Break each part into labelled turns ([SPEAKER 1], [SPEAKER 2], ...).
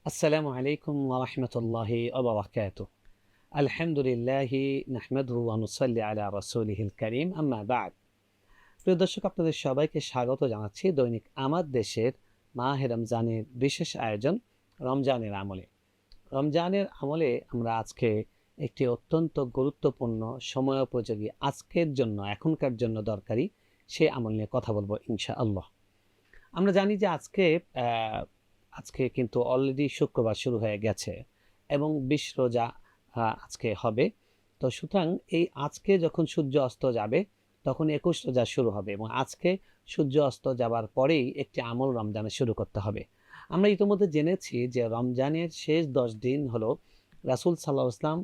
[SPEAKER 1] আসসালামু আলাইকুম ওয়া রাহমাতুল্লাহি ওয়া বারাকাতুহু। আলহামদুলিল্লাহি নাহমাদুহু ওয়া নুসাল্লি আলা রাসূলিহিল কারীম, আম্মা বা'দ। প্রিয় দর্শক, আপনাদের সবাইকে স্বাগত জানাচ্ছি দৈনিক আমার দেশের মাহে রমজানের বিশেষ আয়োজন রমজানের আমলে। রমজানের আমলে আমরা আজকে একটি অত্যন্ত গুরুত্বপূর্ণ সময়োপযোগী আজকের জন্য এখনকার জন্য দরকারি সেই আমল নিয়ে কথা বলবো ইনশাআল্লাহ। আমরা জানি যে আজকে কিন্তু অলরেডি শুক্রবার শুরু হয়ে গেছে এবং ২০ রোজা আজকে হবে। তো সুতরাং এই আজকে যখন সূর্য অস্ত যাবে তখন ২১ রোজা শুরু হবে এবং আজকে সূর্য অস্ত যাবার পরেই একটি আমল রমজানে শুরু করতে হবে। আমরা ইতিমধ্যে জেনেছি যে রমজানের শেষ ১০ দিন হলো রাসূল সাল্লাল্লাহু আলাইহি ওয়াসাল্লাম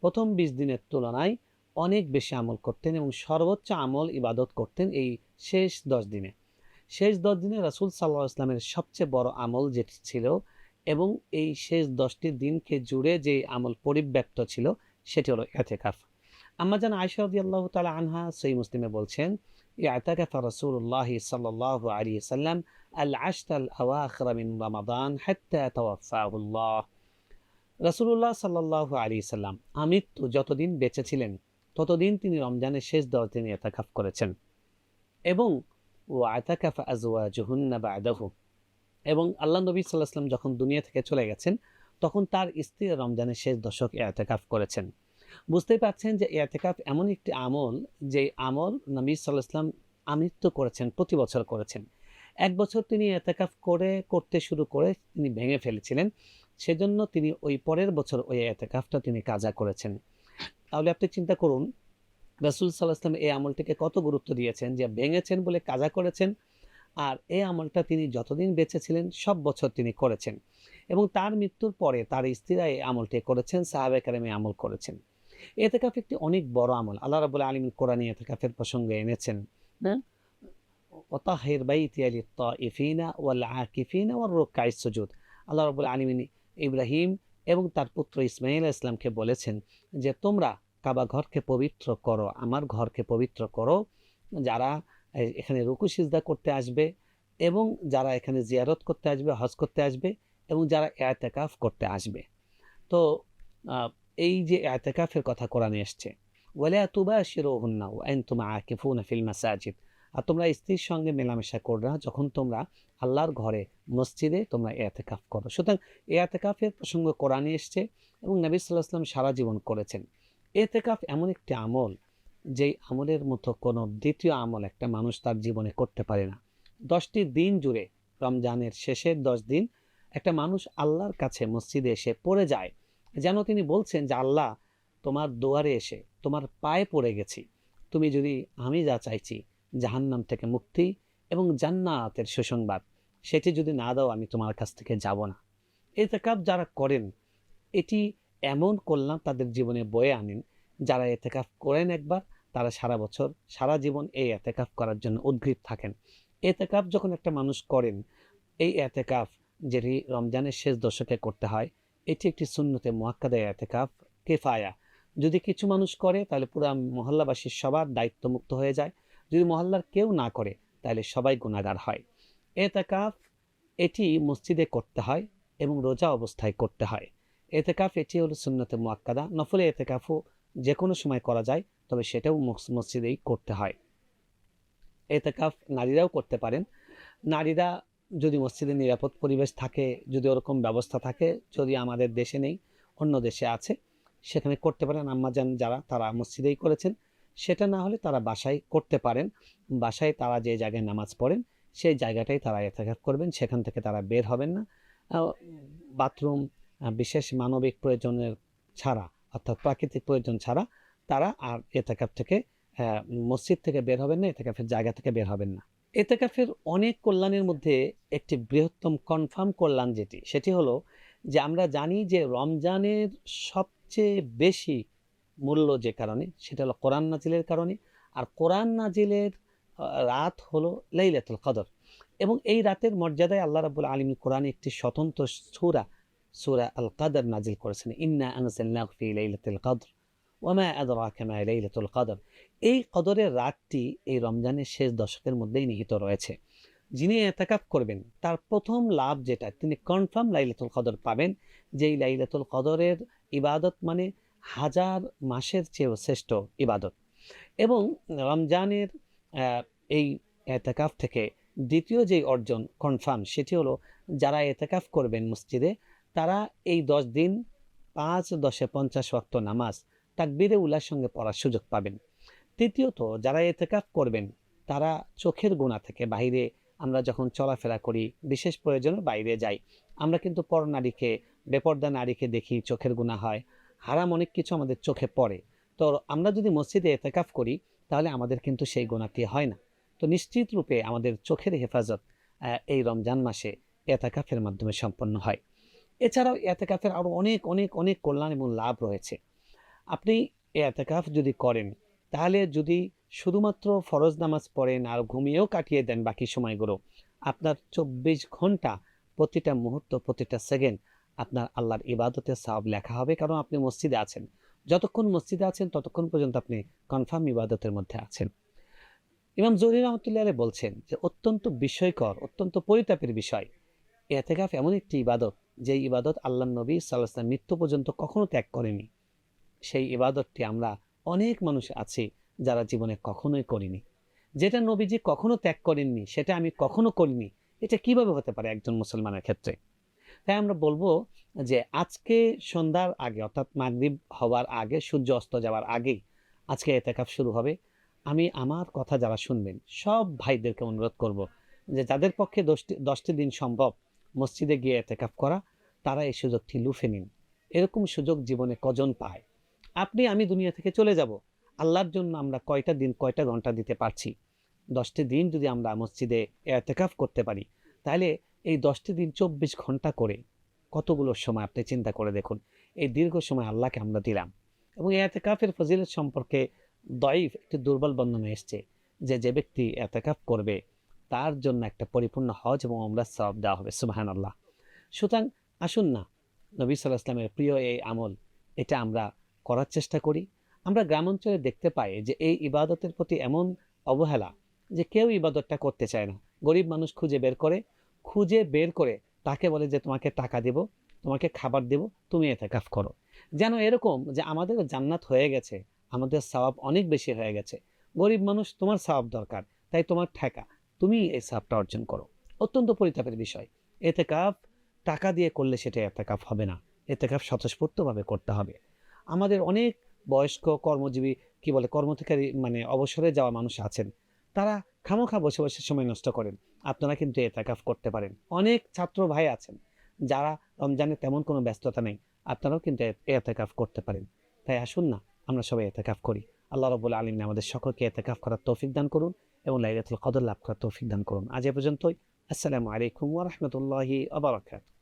[SPEAKER 1] প্রথম ২০ দিনের তুলনায় অনেক বেশি আমল করতেন এবং সর্বোচ্চ আমল ইবাদত করতেন এই শেষ ১০ দিনে। শেষ ১০ দিনে রাসূল সাল্লাল্লাহু আলাইহি ওয়াসাল্লামের সবচেয়ে বড় আমল যেটি ছিল এবং এই শেষ ১০টি দিনকে জুড়ে যে আমল পরিব্যাপ্ত ছিল সেটি হলো ইতিকাফ। আম্মা জান আয়েশা রাদিয়াল্লাহু তাআলা আনহা সহিহ মুসলিমে বলছেন, ইআতাকাফা রাসূলুল্লাহ সাল্লাল্লাহু আলাইহি ওয়াসাল্লাম আল আশর আল আওয়াখির মিন রমাদান হাত্তা তাওয়াফাহুল্লাহ। রাসূলুল্লাহ সাল্লাল্লাহু আলাইহি সাল্লাম আমৃত্যু যতদিন বেঁচে ছিলেন ততদিন তিনি রমজানের শেষ ১০ দিন ইতিকাফ করেছেন এবং ওয়াতাকাফা আজওয়াজুহুন্না বা'দাহু, এবং আল্লাহ নবী সাল্লাল্লাহু আলাইহি ওয়াসাল্লাম যখন দুনিয়া থেকে চলে গেছেন তখন তার স্ত্রী রমজানের শেষ দশক ইতিকাফ করেছেন। বুঝতেই পারছেন যে ইতিকাফ এমন একটি আমল যে আমল নবী সাল্লাল্লাহু আলাইহি ওয়াসাল্লাম আমৃত্যু করেছেন, প্রতি বছর করেছেন। এক বছর তিনি ইতিকাফ করতে শুরু করে তিনি ভেঙে ফেলেছিলেন, সেজন্য তিনি ওই পরের বছর ওই ইতিকাফটা তিনি কাজা করেছেন। তাহলে আপনি চিন্তা করুন রাসূল সাল্লাল্লাহু আলাইহি ওয়াসাল্লাম এই আমলটিকে কত গুরুত্ব দিয়েছেন, যে ভেঙেছেন বলে কাজা করেছেন, আর এই আমলটা তিনি যতদিন বেঁচে ছিলেন সব বছর তিনি করেছেন এবং তার মৃত্যুর পরে তার স্ত্রীরা এই আমলটি করেছেন, সাহাবায়ে কেরাম এই আমল করেছেন। ইতিকাফ একটি অনেক বড় আমল। আল্লাহ রাব্বুল আলামিন কোরআনে ইতিকাফের প্রসঙ্গে এনেছেন, না? ওয়াতাহির বাইতিয়া লিত-তাইফিনা ওয়াল আকিফিনা ওয়ার রুকআইস সুজুদ। আল্লাহ রাব্বুল আলামিন ইব্রাহিম এবং তার পুত্র ইসমাঈল আলাইহিস সালামকে বলেছেন যে তোমরা কাবা ঘরকে পবিত্র করো, আমার ঘরকে পবিত্র করো, যারা এখানে রুকু সিজদা করতে আসবে এবং যারা এখানে জিয়ারত করতে আসবে, হজ করতে আসবে এবং যারা ইতিকাফ করতে আসবে। তো এই যে ইতিকাফের কথা কোরআনে এসছে, ওয়ালা তুবাশিরুহুন্না ওয়া আনতুম আকিফুনা ফিল মাসাজিদ, আর তোমরা স্ত্রীর সঙ্গে মেলামেশা করো না যখন তোমরা আল্লাহর ঘরে মসজিদে তোমরা ইতিকাফ করো। সুতরাং ইতিকাফের প্রসঙ্গ কোরআনে এসছে এবং নবী সাল্লাল্লাহু আলাইহি ওয়াসাল্লাম সারা জীবন করেছেন। ইতিকাফ এমন একটি আমল যেই আমলের মতো কোনো দ্বিতীয় আমল একটা মানুষ তার জীবনে করতে পারে না। ১০টি দিন জুড়ে রমজানের শেষের ১০ দিন একটা মানুষ আল্লাহর কাছে মসজিদে এসে পড়ে যায়, যেন তিনি বলছেন যে আল্লাহ, তোমার দুয়ারে এসে তোমার পায়ে পড়ে গেছি, তুমি যদি আমি যা চাইছি জাহান্নাম থেকে মুক্তি এবং জান্নাতের সুসংবাদ সেটি যদি না দাও আমি তোমার কাছ থেকে যাব না। ইতিকাফ যারা করেন এটি এমন কল্যাণ তাদের জীবনে বয়ে আনেন, যারা ইতিকাফ করেন একবার তারা সারা বছর সারা জীবন এই ইতিকাফ করার জন্য উদগ্রীব থাকেন। ইতিকাফ যখন একটা মানুষ করেন, এই ইতিকাফ যেটি রমজানের শেষ দশকে করতে হয়, এটি একটি সুন্নতে মুআক্কাদা ইতিকাফ কিফায়া। যদি কিছু মানুষ করে তাহলে পুরো মহল্লাবাসীর সবার দায়িত্বমুক্ত হয়ে যায়, যদি মহল্লার কেউ না করে তাহলে সবাই গুনাহগার হয়। ইতিকাফ এটি মসজিদে করতে হয় এবং রোজা অবস্থায় করতে হয়। ইতিকাফ এটি হলো সুন্নতে মুআক্কাদা। নফলে ইতিকাফও যে কোনো সময় করা যায়, তবে সেটাও মসজিদেই করতে হয়। ইতিকাফ নারীরাও করতে পারেন। নারীরা যদি মসজিদে নিরাপদ পরিবেশ থাকে, যদি ওরকম ব্যবস্থা থাকে, যদি আমাদের দেশে নেই অন্য দেশে আছে, সেখানে করতে পারেন। আম্মাজান যারা তারা মসজিদেই করেছেন, সেটা না হলে তারা বাসায় করতে পারেন। বাসায় তারা যে জায়গায় নামাজ পড়েন সেই জায়গাটাই তারা ইতিকাফ করবেন, সেখান থেকে তারা বের হবেন না। বাথরুম বিশেষ মানবিক প্রয়োজনের ছাড়া, অর্থাৎ প্রাকৃতিক প্রয়োজন ছাড়া তারা আর ইতিকাফ থেকে মসজিদ থেকে বের হবেন না, ইতিকাফের জায়গা থেকে বের হবেন না। ইতিকাফের অনেক কল্যাণের মধ্যে একটি বৃহত্তম কনফার্ম কল্যাণ সেটি হলো যে আমরা জানি যে রমজানের সবচেয়ে বেশি মূল্য যে কারণে সেটা হলো কোরআন নাজিলের কারণে, আর কোরআন নাজিলের রাত হলো লাইলাতুল কদর এবং এই রাতের মর্যাদায় আল্লাহ রাব্বুল আলামিন কোরআনে একটি স্বতন্ত্র সূরা আল কদর নাজিল করেছেন। ইন্না আনজালনাহু ফি লাইলাতুল কদর ওয়া মা আদরাকা মা লাইলাতুল কদর। এই কদরের রাতটি এই রমজানের শেষ দশকের মধ্যেই নিহিত রয়েছে। যিনি এতেকাফ করবেন তার প্রথম লাভ যেটা, তিনি কনফার্ম লাইলাতুল কদর পাবেন। যেই লাইলাতুল কদরের ইবাদত মানে হাজার মাসের চেয়েও শ্রেষ্ঠ ইবাদত। এবং রমজানের এই এতেকাফ থেকে দ্বিতীয় যেই অর্জন কনফার্ম, সেটি হলো যারা এতেকাফ করবেন মসজিদে, তারা এই 10 দিন 5-10-50 ওয়াক্ত নামাজ তাকবীরে উলার সঙ্গে পড়ার সুযোগ পাবেন। তৃতীয়ত, যারা এতেকাফ করবেন তারা চোখের গুনাহ থেকে বাইরে, আমরা যখন চলাফেরা করি, বিশেষ প্রয়োজনে বাইরে যাই, আমরা কিন্তু পরনারীকে, বেপর্দা নারীকে দেখি, চোখের গুনাহ হয়, হারাম অনেক কিছু আমাদের চোখে পড়ে। তো আমরা যদি মসজিদে এতেকাফ করি তাহলে আমাদের কিন্তু সেই গুনাহটি হয় না। তো নিশ্চিত রূপে আমাদের চোখের হেফাজত এই রমজান মাসে এতেকাফের মাধ্যমে সম্পন্ন হয়। এছাড়াও এতেকাফের আরও অনেক অনেক অনেক কল্যাণ এবং লাভ রয়েছে। আপনি এতেকাফ যদি করেন, তাহলে যদি শুধুমাত্র ফরজ নামাজ পড়েন আর ঘুমিয়েও কাটিয়ে দেন বাকি সময়গুলো, আপনার 24 ঘন্টা প্রতিটা মুহূর্ত, প্রতিটা সেকেন্ড আপনার আল্লাহর ইবাদতের সওয়াব লেখা হবে, কারণ আপনি মসজিদে আছেন। যতক্ষণ মসজিদে আছেন ততক্ষণ পর্যন্ত আপনি কনফার্ম ইবাদতের মধ্যে আছেন। ইমাম জহুরী রহমতুল্লাহ আলাইহি বলছেন যে অত্যন্ত বিস্ময়কর, অত্যন্ত পরিতাপের বিষয়, এতেকাফ এমন একটি ইবাদত যে ইবাদত আল্লাহর নবী সাল্লাল্লাহু আলাইহি ওয়াসাল্লাম মৃত্যু পর্যন্ত কখনো ত্যাগ করেনি। সেই ইবাদতটি আমরা অনেক মানুষ আছি যারা জীবনে কখনোই করিনি। যেটা নবীজি কখনো ত্যাগ করেননি সেটা আমি কখনো করিনি, এটা কিভাবে হতে পারে একজন মুসলমানের ক্ষেত্রে? তাই আমরা বলবো যে আজকে সন্ধ্যার আগে, অর্থাৎ মাগরিব হওয়ার আগে, সূর্য অস্ত যাওয়ার আগেই আজকে এতেকাফ শুরু হবে। আমি আমার কথা যারা শুনবেন সব ভাইদেরকে অনুরোধ করব যে যাদের পক্ষে 10টি দিন সম্ভব মসজিদে গিয়ে এতেকাফ করা, তারা এই সুযোগটি লুফে নিন। এরকম সুযোগ জীবনে কজন পায়? আপনি আমি দুনিয়া থেকে চলে যাব, আল্লাহর জন্য আমরা কয়টা দিন কয়টা ঘন্টা দিতে পারছি? 10টি দিন যদি আমরা মসজিদে এতেকাফ করতে পারি, তাহলে এই 10টি দিন 24 ঘন্টা করে কতগুলো সময় আপনি চিন্তা করে দেখুন। এই দীর্ঘ সময় আল্লাহকে আমরা দিলাম। এবং এই এতেকাফের ফজিলত সম্পর্কে দঈফ একটি দুর্বল বর্ণনা এসছে যে যে ব্যক্তি এতেকাফ করবে তার জন্য একটা পরিপূর্ণ হজ এবং ওমরার সওয়াব দেওয়া হবে। সুবহানাল্লাহ। সুতরাং আসুন না, নবী সাল্লাল্লাহু আলাইহি ওয়াসাল্লামের প্রিয় এই আমল, এটা আমরা করার চেষ্টা করি। আমরা গ্রামাঞ্চলে দেখতে পাই যে এই ইবাদতের প্রতি এমন অবহেলা যে কেউ ইবাদতটা করতে চায় না। গরিব মানুষ খুঁজে বের করে তাকে বলে যে তোমাকে টাকা দেব, তোমাকে খাবার দেব, তুমি এতেকাফ করো। যেন এরকম যে আমাদের জান্নাত হয়ে গেছে, আমাদের সওয়াব অনেক বেশি হয়ে গেছে। গরিব মানুষ, তোমার সওয়াব দরকার, তাই তোমার ঠেকা, তুমি এই সওয়াবটা অর্জন করো। অত্যন্ত পরিতাপের বিষয়। এতেকাফ টাকা দিয়ে করলে সেটা এতেকাফ হবে না। এতেকাফ স্বতঃস্ফূর্তভাবে করতে হবে। আমাদের অনেক বয়স্ক কর্মজীবী, কর্ম থেকে মানে অবসরে যাওয়া মানুষ আছেন, তারা খামোখা বসে বসে সময় নষ্ট করেন। আপনারা কিন্তু এতেকাফ করতে পারেন। অনেক ছাত্র ভাই আছেন যারা রমজানে তেমন কোনো ব্যস্ততা নেই, আপনারাও কিন্তু এতেকাফ করতে পারেন। তাই আসুন না, আমরা সবাই এতেকাফ করি। আল্লাহ রাব্বুল আলামিন আমাদের সকলকে এতেকাফ করার তৌফিক দান করুন এবং লাইলাতুল কদর লাভ করার তৌফিক দান করুন। আজ এ পর্যন্তই। আসসালামু আলাইকুম ওয়া রাহমাতুল্লাহি ওয়া বারাকাতুহু।